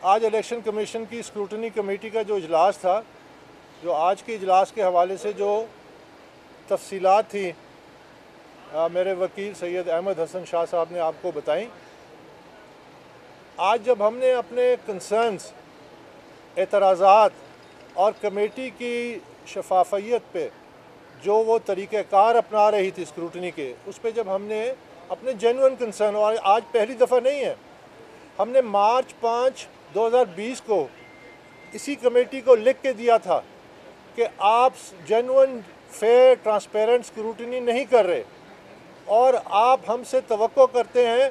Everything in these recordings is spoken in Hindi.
आज इलेक्शन कमीशन की स्क्रूटनी कमेटी का जो इजलास था, जो आज के इजलास के हवाले से जो तफसीलात थी, मेरे वकील सैयद अहमद हसन शाह साहब ने आपको बताई। आज जब हमने अपने कंसर्न्स, एतराज़ात और कमेटी की शफाफियत पे जो वो तरीक़ेकार अपना रही थी स्क्रूटनी के, उस पर जब हमने अपने जेन्युइन कंसर्न, और आज पहली दफ़ा नहीं है, हमने मार्च 5, 2020 को इसी कमेटी को लिख के दिया था कि आप जेन्युइन, फेयर, ट्रांसपेरेंट स्क्रूटनी नहीं कर रहे और आप हमसे तवक्को करते हैं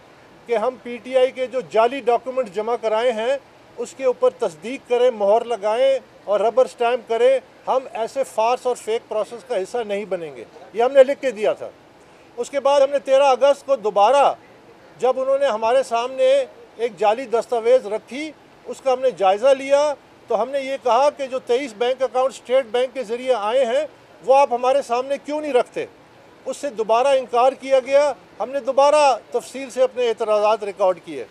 कि हम पीटीआई के जो जाली डॉक्यूमेंट जमा कराए हैं उसके ऊपर तस्दीक करें, मोहर लगाएं और रबर स्टैम्प करें। हम ऐसे फार्स और फेक प्रोसेस का हिस्सा नहीं बनेंगे, ये हमने लिख के दिया था। उसके बाद हमने 13 अगस्त को दोबारा जब उन्होंने हमारे सामने एक जाली दस्तावेज़ रखी, उसका हमने जायज़ा लिया, तो हमने ये कहा कि जो 23 बैंक अकाउंट स्टेट बैंक के ज़रिए आए हैं वो आप हमारे सामने क्यों नहीं रखते। उससे दोबारा इनकार किया गया। हमने दोबारा तफसील से अपने एतराज़ात रिकॉर्ड किए,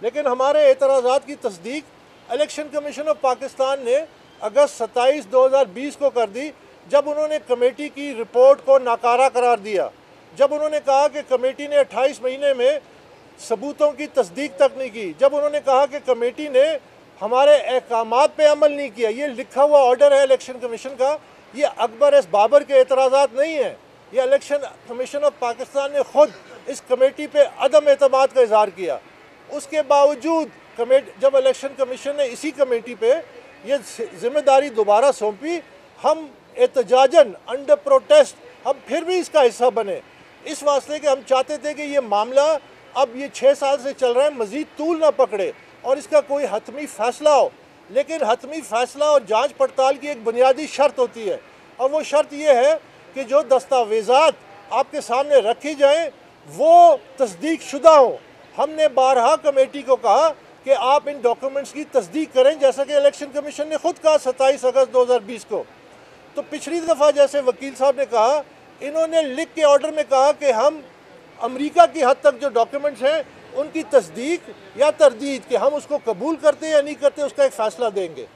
लेकिन हमारे एतराज़ात की तस्दीक इलेक्शन कमीशन ऑफ पाकिस्तान ने अगस्त 27, 2020 को कर दी, जब उन्होंने कमेटी की रिपोर्ट को नाकारा करार दिया। जब उन्होंने कहा कि कमेटी ने 28 महीने में सबूतों की तस्दीक तक नहीं की, जब उन्होंने कहा कि कमेटी ने हमारे अहकामात पे अमल नहीं किया। ये लिखा हुआ ऑर्डर है इलेक्शन कमीशन का, ये अकबर एस बाबर के एतराज़ात नहीं है, ये इलेक्शन कमीशन ऑफ पाकिस्तान ने ख़ुद इस कमेटी पे अदम एतमाद का इजहार किया। उसके बावजूद जब इलेक्शन कमीशन ने इसी कमेटी पे ये जिम्मेदारी दोबारा सौंपी, हम एहतजाजन अंडर प्रोटेस्ट हम फिर भी इसका हिस्सा बने, इस वास्ते कि हम चाहते थे कि ये मामला अब ये 6 साल से चल रहा है, मज़ीद तूल ना पकड़े और इसका कोई हतमी फ़ैसला हो। लेकिन हतमी फ़ैसला और जांच पड़ताल की एक बुनियादी शर्त होती है, और वो शर्त ये है कि जो दस्तावेज़ात आपके सामने रखी जाएं वो तस्दीक शुदा हो। हमने बारहा कमेटी को कहा कि आप इन डॉक्यूमेंट्स की तस्दीक करें, जैसा कि इलेक्शन कमीशन ने ख़ुद कहा 27 अगस्त 2020 को। तो पिछली दफ़ा जैसे वकील साहब ने कहा, इन्होंने लिख के ऑर्डर में कहा कि हम अमेरिका की हद तक जो डॉक्यूमेंट्स हैं उनकी तस्दीक या तरदीद कि हम उसको कबूल करते या नहीं करते उसका एक फ़ैसला देंगे,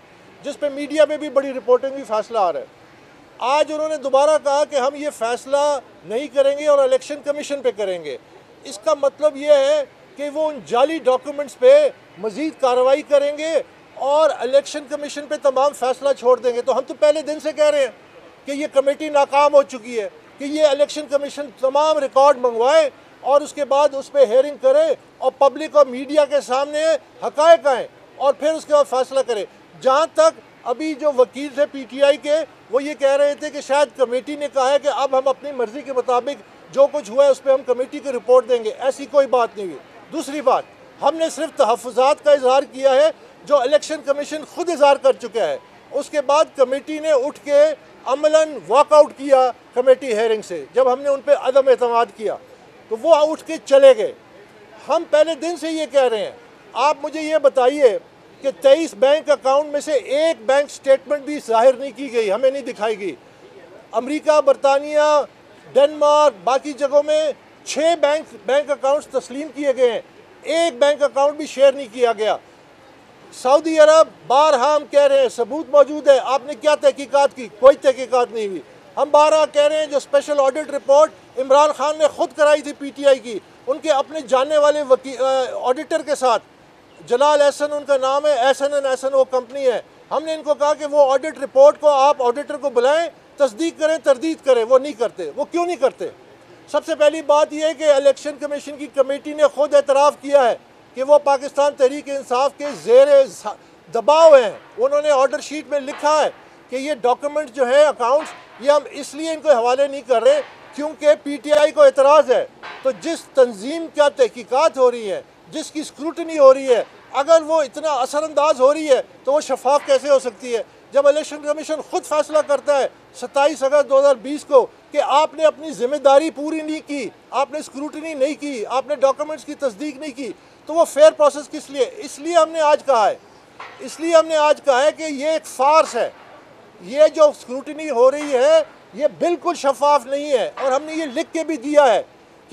जिस पे मीडिया में भी बड़ी रिपोर्टिंग भी फ़ैसला आ रहा है। आज उन्होंने दोबारा कहा कि हम ये फ़ैसला नहीं करेंगे और इलेक्शन कमीशन पे करेंगे। इसका मतलब ये है कि वो उन जाली डॉक्यूमेंट्स पे मज़ीद कार्रवाई करेंगे और इलेक्शन कमीशन पे तमाम फ़ैसला छोड़ देंगे। तो हम तो पहले दिन से कह रहे हैं कि ये कमेटी नाकाम हो चुकी है, कि ये इलेक्शन कमीशन तमाम रिकॉर्ड मंगवाए और उसके बाद उस पर हेयरिंग करे और पब्लिक और मीडिया के सामने हक़ाइक़ आएँ और फिर उसके बाद फ़ैसला करे। जहाँ तक अभी जो वकील थे पीटीआई के, वो ये कह रहे थे कि शायद कमेटी ने कहा है कि अब हम अपनी मर्ज़ी के मुताबिक जो कुछ हुआ है उस पर हम कमेटी को रिपोर्ट देंगे। ऐसी कोई बात नहीं हुई। दूसरी बात, हमने सिर्फ तहफ़्फ़ुज़ात का इजहार किया है जो इलेक्शन कमीशन खुद इजहार कर चुका है। उसके बाद कमेटी ने उठ के अमलन वॉकआउट किया कमेटी हेयरिंग से। जब हमने उन पर अदम एतमाद किया तो वो उठ के चले गए। हम पहले दिन से ये कह रहे हैं, आप मुझे ये बताइए कि 23 बैंक अकाउंट में से एक बैंक स्टेटमेंट भी जाहिर नहीं की गई, हमें नहीं दिखाई गई। अमेरिका, बरतानिया, डेनमार्क, बाकी जगहों में 6 बैंक अकाउंट्स तस्लीम किए गए हैं, एक बैंक अकाउंट भी शेयर नहीं किया गया। सऊदी अरब, बारहा हम कह रहे हैं सबूत मौजूद है, आपने क्या तहकीकात की? कोई तहकीकात नहीं हुई। हम बारहा कह रहे हैं जो special audit report Imran Khan ने खुद कराई थी पीटीआई की, उनके अपने जानने वाले ऑडिटर के साथ, जलाल एहसन उनका नाम है, एहसन वो कंपनी है। हमने इनको कहा कि वो ऑडिट रिपोर्ट को आप ऑडिटर को बुलाएं, तस्दीक करें, तरदीद करें। वो नहीं करते। वो क्यों नहीं करते? सबसे पहली बात यह है कि इलेक्शन कमीशन की कमेटी ने खुद एतराफ़ किया है कि वो पाकिस्तान तहरीक इंसाफ के ज़ेरे दबाव हैं। उन्होंने ऑर्डर शीट में लिखा है कि ये डॉक्यूमेंट जो है अकाउंट्स, ये हम इसलिए इनको हवाले नहीं कर रहे क्योंकि पीटीआई को एतराज़ है। तो जिस तंजीम का तहकीकात हो रही है, जिसकी स्क्रूटनी हो रही है, अगर वो इतना असरअंदाज हो रही है तो वो शफाफ कैसे हो सकती है? जब इलेक्शन कमीशन खुद फैसला करता है 27 अगस्त 2020 को कि आपने अपनी जिम्मेदारी पूरी नहीं की, आपने स्क्रूटनी नहीं की, आपने डॉक्यूमेंट्स की तस्दीक नहीं की, तो वो फेयर प्रोसेस किस लिए? इसलिए हमने आज कहा है कि ये एक फार्स है। ये जो स्क्रूटनी हो रही है ये बिल्कुल शफाफ नहीं है, और हमने ये लिख के भी दिया है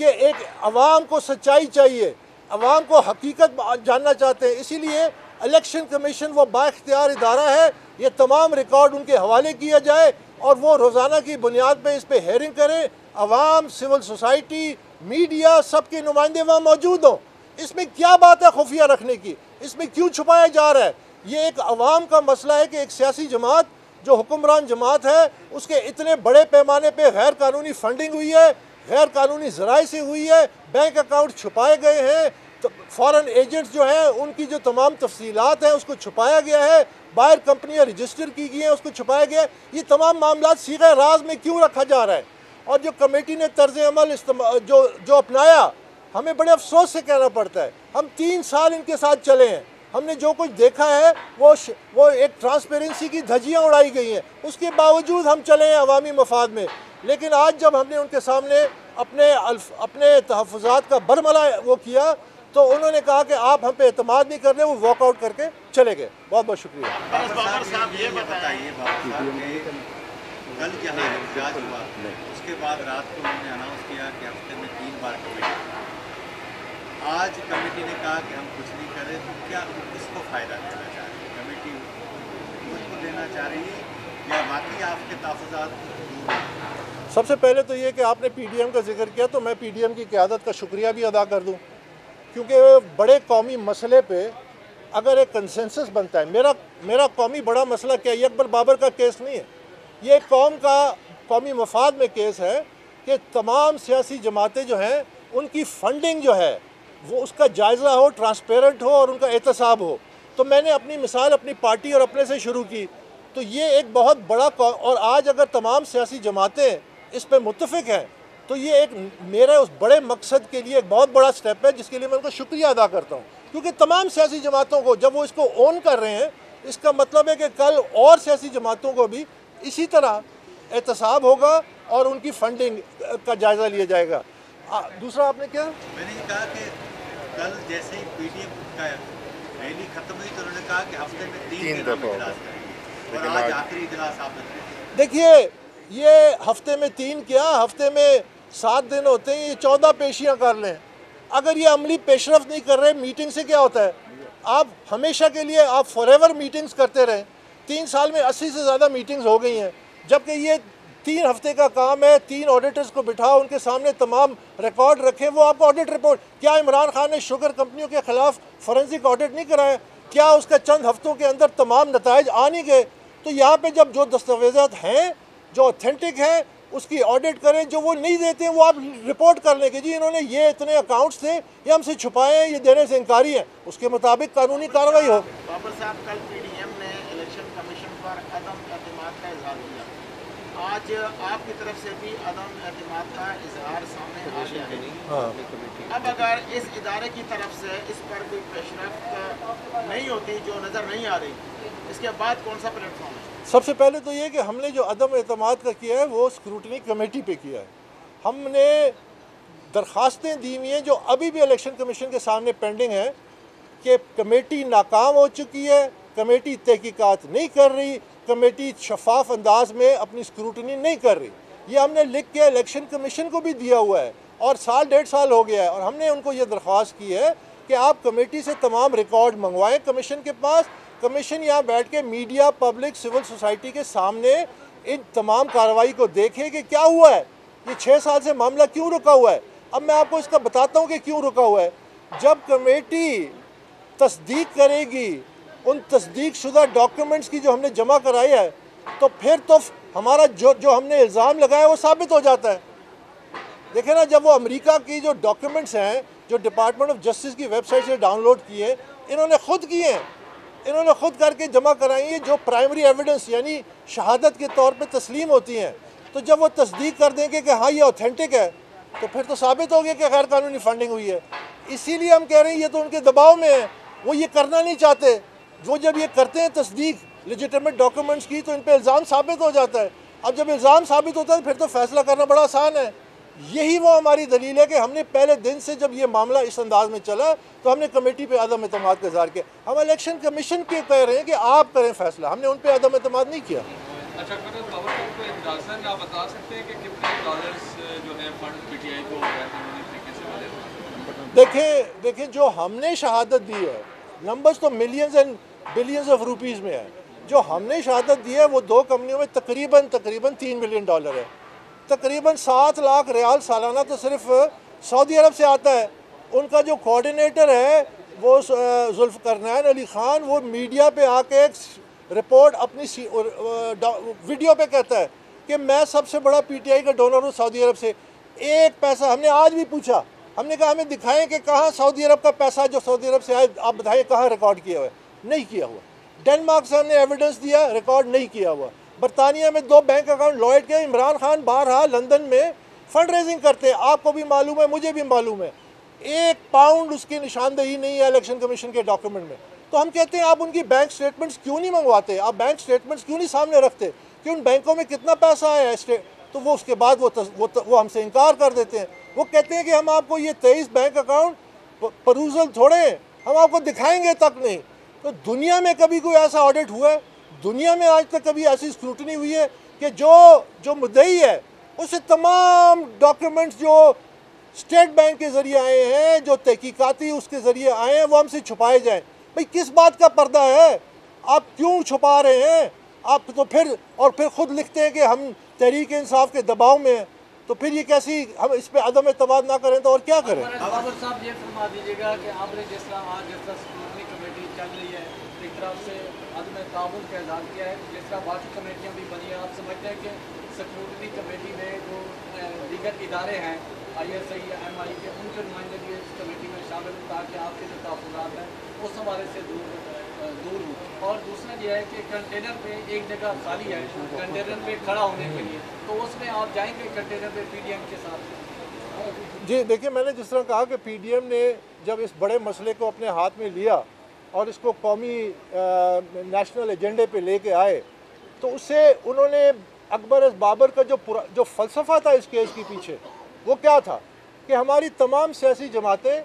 कि एक अवाम को सच्चाई चाहिए, अवाम को हकीकत जानना चाहते हैं। इसीलिए इलेक्शन कमीशन वो बाइख्तियार इदारा है, ये तमाम रिकॉर्ड उनके हवाले किया जाए और वो रोज़ाना की बुनियाद पे इस पर हेयरिंग करें। अवाम, सिविल सोसाइटी, मीडिया, सबके नुमाइंदे वहाँ मौजूद हों। इसमें क्या बात है खुफिया रखने की? इसमें क्यों छुपाया जा रहा है? ये एक अवाम का मसला है कि एक सियासी जमात जो हुक्मरान जमात है उसके इतने बड़े पैमाने पे गैर कानूनी फंडिंग हुई है, गैर कानूनी ज़राए से हुई है, बैंक अकाउंट छुपाए गए हैं, तो फॉरेन एजेंट्स जो हैं उनकी जो तमाम तफसीलात हैं उसको छुपाया गया है, बाहर कंपनियां रजिस्टर की गई हैं उसको छुपाया गया है। ये तमाम मामला सीगे राज में क्यों रखा जा रहा है? और जो कमेटी ने तर्ज अमल जो अपनाया, हमें बड़े अफसोस से कहना पड़ता है। हम 3 साल इनके साथ चले हैं, हमने जो कुछ देखा है वो एक ट्रांसपेरेंसी की धज्जियाँ उड़ाई गई हैं, उसके बावजूद हम चले हैं अवामी मफाद में। लेकिन आज जब हमने उनके सामने अपने तहफ़्फ़ुज़ात का बरमला वो किया तो उन्होंने कहा कि आप हम पे एतमाद नहीं कर रहे, वो वॉकआउट करके चले गए। बहुत बहुत शुक्रिया। ये बताइए कल जहाँ एहतजाज हुआ उसके बाद रात को उन्होंने अनाउंस किया कि हफ्ते में 3 बार कमेटी, आज कमेटी ने कहा कि हम कुछ नहीं कर रहे, तो क्या किसको फ़ायदा देना चाह रही है? कमेटी मुझको देना चाह रही है या बाकी आपके तहफ़्फ़ुज़ात? सबसे पहले तो ये कि आपने पीडीएम का जिक्र किया तो मैं पीडीएम की क़यादत का शुक्रिया भी अदा कर दूँ, क्योंकि बड़े कौमी मसले पे अगर एक कंसेंसस बनता है, मेरा कौमी बड़ा मसला क्या है, अकबर बाबर का केस नहीं है, ये कौम का कौमी मफाद में केस है कि तमाम सियासी जमातें जो हैं उनकी फंडिंग जो है वो उसका जायज़ा हो, ट्रांसपेरेंट हो और उनका एहतसाब हो। तो मैंने अपनी मिसाल अपनी पार्टी और अपने से शुरू की, तो ये एक बहुत बड़ा और आज अगर तमाम सियासी जमातें इस पर मुत्तफ़िक हैं तो ये एक मेरे उस बड़े मकसद के लिए एक बहुत बड़ा स्टेप है, जिसके लिए मैं उनका शुक्रिया अदा करता हूँ। क्योंकि तमाम सियासी जमातों को जब वो इसको ओन कर रहे हैं, इसका मतलब है कि कल और सियासी जमातों को भी इसी तरह एहतसाब होगा और उनकी फंडिंग का जायज़ा लिया जाएगा। दूसरा आपने क्या? मैंने ये कहा कि कल जैसे ही पीडीएम का रैली खत्म हुई तो उन्होंने कहा कि हफ्ते में 3 दिन इजलास करेंगे और आज आखिरी इजलास आपने। देखिए, ये हफ्ते में 3 क्या, हफ्ते में 7 दिन होते हैं, ये 14 पेशियाँ कर लें। अगर ये अमली पेशरफ नहीं कर रहे, मीटिंग से क्या होता है? आप हमेशा के लिए आप फॉरएवर मीटिंग्स करते रहें। 3 साल में 80 से ज़्यादा मीटिंग्स हो गई हैं, जबकि ये 3 हफ्ते का काम है। 3 ऑडिटर्स को बिठाओ, उनके सामने तमाम रिकॉर्ड रखें, वो आपको ऑडिट रिपोर्ट। क्या इमरान खान ने शुगर कंपनियों के ख़िलाफ़ फॉरेंसिक ऑडिट नहीं कराया? क्या उसका चंद हफ्तों के अंदर तमाम नताइज आ नहीं गए? तो यहाँ पर जब जो दस्तावेज़ात हैं जो ऑथेंटिक है उसकी ऑडिट करें, जो वो नहीं देते हैं वो आप रिपोर्ट कर लें कि जी इन्होंने ये इतने अकाउंट्स थे, ये हमसे छुपाए हैं, ये देने से इनकारी है, उसके मुताबिक कानूनी कार्रवाई हो। बाबर साहब, कल पीडीएम ने इलेक्शन कमीशन पर अदम एतमाद का इजहार किया, आज आपकी तरफ से भी अदम एतमाद का इजहार सामने आ गया है। अब अगर इस इदारे की तरफ से इस पर कोई पेशरफ्त नहीं होती जो नज़र नहीं आ रही, इसके बाद कौन सा प्लेटफॉर्म है? सबसे पहले तो ये कि हमने जो अदम एतमाद का किया है वो स्क्रूटनी कमेटी पे किया है। हमने दरख्वास्तें दी हुई हैं जो अभी भी इलेक्शन कमीशन के सामने पेंडिंग है कि कमेटी नाकाम हो चुकी है, कमेटी तहकीकात नहीं कर रही, कमेटी शफाफ अंदाज में अपनी स्क्रूटनी नहीं कर रही। ये हमने लिख के इलेक्शन कमीशन को भी दिया हुआ है और 1.5 साल हो गया है और हमने उनको ये दरख्वास्त की है कि आप कमेटी से तमाम रिकॉर्ड मंगवाएं कमीशन के पास। कमीशन यहाँ बैठ के मीडिया, पब्लिक, सिविल सोसाइटी के सामने इन तमाम कार्रवाई को देखे कि क्या हुआ है, ये 6 साल से मामला क्यों रुका हुआ है। अब मैं आपको इसका बताता हूँ कि क्यों रुका हुआ है। जब कमेटी तस्दीक करेगी उन तस्दीक शुदा डॉक्यूमेंट्स की जो हमने जमा कराई है, तो फिर तो हमारा जो हमने इल्ज़ाम लगाया वो साबित हो जाता है। देखें ना, जब वो अमेरिका की जो डॉक्यूमेंट्स हैं जो डिपार्टमेंट ऑफ जस्टिस की वेबसाइट से डाउनलोड किए, इन्होंने खुद किए हैं, इन्होंने खुद करके जमा कराई है, जो प्राइमरी एविडेंस यानी शहादत के तौर पे तस्लीम होती हैं। तो जब वो तस्दीक कर देंगे कि हाँ ये ऑथेंटिक है, तो फिर तो साबित हो गया कि गैर कानूनी फंडिंग हुई है। इसीलिए हम कह रहे हैं ये तो उनके दबाव में है, वो ये करना नहीं चाहते। वो जब ये करते हैं तस्दीक लेजिटिमेट डॉक्यूमेंट्स की, तो इन पर इल्ज़ाम साबित हो जाता है। अब जब इल्ज़ाम साबित होता है फिर तो फैसला करना बड़ा आसान है। यही वो हमारी दलील है कि हमने पहले दिन से जब ये मामला इस अंदाज में चला तो हमने कमेटी पे अदम एतमाद का इज़हार किया। हम इलेक्शन कमीशन के कह रहे हैं कि आप करें फैसला, हमने उन पर अदम एतमाद नहीं किया। अच्छा, आप बता सकते हैं कि कितने डॉलर्स जो है फंड पीटीआई को गैर कानूनी तरीके से मिले? देखें जो हमने शहादत दी है, नंबर्स तो millions and billions of rupees में है। जो हमने शहादत दी है वो 2 कंपनियों में तकरीबन $3 मिलियन है। तकरीबन 7 लाख रियाल सालाना तो सिर्फ सऊदी अरब से आता है। उनका जो कोऑर्डिनेटर है वो जुल्फ़िकार अली ख़ान, वो मीडिया पे आके एक रिपोर्ट अपनी वीडियो पे कहता है कि मैं सबसे बड़ा पीटीआई का डोनर हूँ सऊदी अरब से। एक पैसा हमने आज भी पूछा, हमने कहा हमें दिखाएं कि कहाँ सऊदी अरब का पैसा जो सऊदी अरब से आए आप बताइए कहाँ रिकॉर्ड किया हुआ है। नहीं किया हुआ। डेनमार्क से हमने एविडेंस दिया, रिकॉर्ड नहीं किया हुआ। बरतानिया में 2 बैंक अकाउंट लॉयड के, इमरान खान बारहा लंदन में फंड रेजिंग करते हैं, आपको भी मालूम है, मुझे भी मालूम है। 1 पाउंड उसकी निशानदेही नहीं है इलेक्शन कमीशन के डॉक्यूमेंट में। तो हम कहते हैं आप उनकी बैंक स्टेटमेंट्स क्यों नहीं मंगवाते, आप बैंक स्टेटमेंट्स क्यों नहीं सामने रखते कि उन बैंकों में कितना पैसा आया है। तो वो उसके बाद वो हमसे इनकार कर देते हैं। वो कहते हैं कि हम आपको ये 23 बैंक अकाउंट परूजल थोड़े हम आपको दिखाएंगे तक नहीं। तो दुनिया में कभी कोई ऐसा ऑडिट हुआ है? दुनिया में आज तक कभी ऐसी स्क्रूटनी हुई है कि जो मुद्दई है उसे तमाम डॉक्यूमेंट्स जो स्टेट बैंक के ज़रिए आए हैं, जो तहकीकाती उसके ज़रिए आए हैं, वो हमसे छुपाए जाएं? भाई किस बात का पर्दा है? आप क्यों छुपा रहे हैं? आप तो फिर खुद लिखते हैं कि हम तहरीक इंसाफ के दबाव में हैं। तो फिर ये कैसी, हम इस पर अदम एतमाद ना करें तो और क्या करें? बाबर साहब ये फरमा दीजिएगा कि आपने जिस तरह स्क्रूटनी कमेटी चल रही है, एक तरफ से अदम ताउन का इज़हार किया है, जिस तरह बाकी कमेटियाँ भी बनी हैं, आप समझते हैं कि स्क्रूटनी कमेटी में जो दीगर इदारे हैं ISI या MI के, उनके नुमाइंदे भी इस कमेटी में शामिल हो ताकि आपके जो तहफ़्फ़ुज़ात हैं उस हवाले से दूर हो। और दूसरा ये है कि कंटेनर पे एक जगह खाली है कंटेनर पे खड़ा होने के लिए, तो उसमें आप जाएंगे कंटेनर पे PDM के साथ? जी देखिए, मैंने जिस तरह कहा कि PDM ने जब इस बड़े मसले को अपने हाथ में लिया और इसको कौमी नेशनल एजेंडे पे लेके आए, तो उससे उन्होंने अकबर बाबर का जो फ़लसफ़ा था इस केस के पीछे, वो क्या था कि हमारी तमाम सियासी जमातें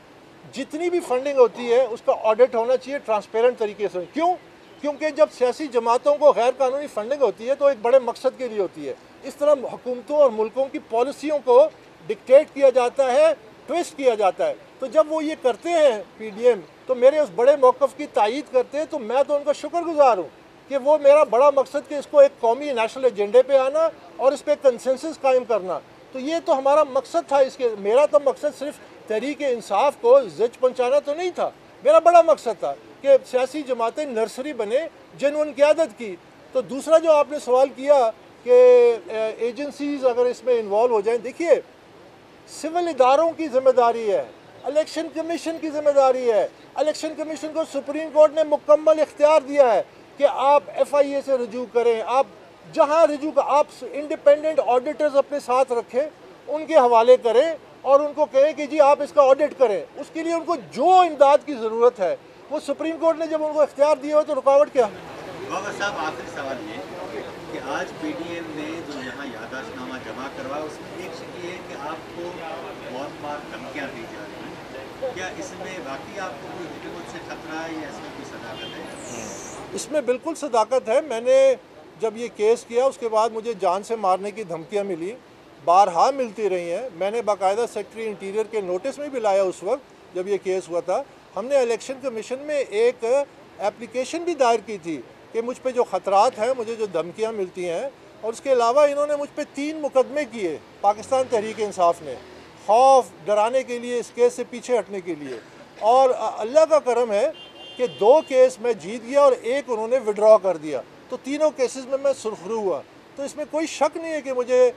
जितनी भी फंडिंग होती है उसका ऑडिट होना चाहिए ट्रांसपेरेंट तरीके से। क्यों? क्योंकि जब सियासी जमातों को गैर कानूनी फंडिंग होती है तो एक बड़े मकसद के लिए होती है। इस तरह हुकूमतों और मुल्कों की पॉलिसियों को डिक्टेट किया जाता है, ट्विस्ट किया जाता है। तो जब वो ये करते हैं PDM, तो मेरे उस बड़े मौक़िफ़ की तायीद करते हैं, तो मैं तो उनका शुक्रगुज़ार हूँ कि वो मेरा बड़ा मकसद कि इसको एक कौमी नेशनल एजेंडे पे आना और इस पर कंसेंसस कायम करना। तो ये तो हमारा मकसद था। इसके मेरा तो मकसद सिर्फ तहरीक इंसाफ को ज़िच पहुँचाना तो नहीं था, मेरा बड़ा मकसद था कि सियासी जमातें नर्सरी बने जेन्युइन क़यादत की। तो दूसरा जो आपने सवाल किया कि एजेंसीज़ अगर इसमें इन्वॉल्व हो जाएं, देखिए सिविल इदारों की ज़िम्मेदारी है, इलेक्शन कमीशन की ज़िम्मेदारी है। इलेक्शन कमीशन को सुप्रीम कोर्ट ने मुकम्मल इख्तियार दिया है कि आप FIA से रजू करें, आप जहाँ रजू का आप इंडिपेंडेंट ऑडिटर्स अपने साथ रखें, उनके हवाले करें और उनको कहें कि जी आप इसका ऑडिट करें। उसके लिए उनको जो इमदाद की ज़रूरत है वो सुप्रीम कोर्ट ने जब उनको इख्तियार दिया हो तो रुकावट क्या? बाबर साहब, आखिरी सवाल ये कि आज PDM ने जो यहाँ याददाश्तनामा जमा करवाया उसमें एक शक ये है कि आपको बहुत बार धमकियाँ दी जा रही हैं। क्या इसमें बाकी आपको कोई हुकूमत से खतरा है या इसमें कोई सदाकत है? इसमें बिल्कुल सदाकत है। मैंने जब ये केस किया उसके बाद मुझे जान से मारने की धमकियाँ मिली, बारहा मिलती रही हैं। मैंने बाकायदा सेक्रेटरी इंटीरियर के नोटिस में भी लाया उस वक्त जब ये केस हुआ था। हमने इलेक्शन कमीशन में एक एप्लीकेशन भी दायर की थी कि मुझ पे जो ख़तरात हैं, मुझे जो धमकियाँ मिलती हैं, और उसके अलावा इन्होंने मुझ पे 3 मुकदमे किए पाकिस्तान तहरीक इंसाफ ने, खौफ डराने के लिए, इस केस से पीछे हटने के लिए। और अल्लाह का करम है कि 2 केस मैं जीत गया और 1 उन्होंने विड्रॉ कर दिया। तो तीनों केसेस में मैं सुरखरू हुआ। तो इसमें कोई शक नहीं है कि मुझे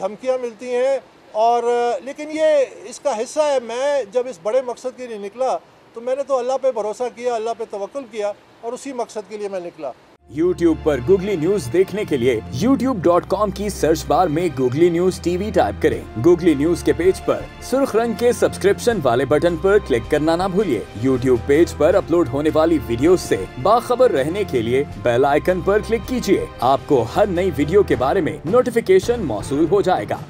धमकियाँ मिलती हैं, और लेकिन ये इसका हिस्सा है। मैं जब इस बड़े मकसद के लिए निकला तो मैंने तो अल्लाह पे भरोसा किया, अल्लाह पे तवक्कुल किया और उसी मकसद के लिए मैं निकला। YouTube पर गूगली न्यूज देखने के लिए youtube.com की सर्च बार में गूगली न्यूज TV टाइप करें। गूगली न्यूज के पेज पर सुर्ख रंग के सब्सक्रिप्शन वाले बटन पर क्लिक करना ना भूलिए। YouTube पेज पर अपलोड होने वाली वीडियोस से बाखबर रहने के लिए बेल आइकन पर क्लिक कीजिए। आपको हर नई वीडियो के बारे में नोटिफिकेशन मौसूल हो जाएगा।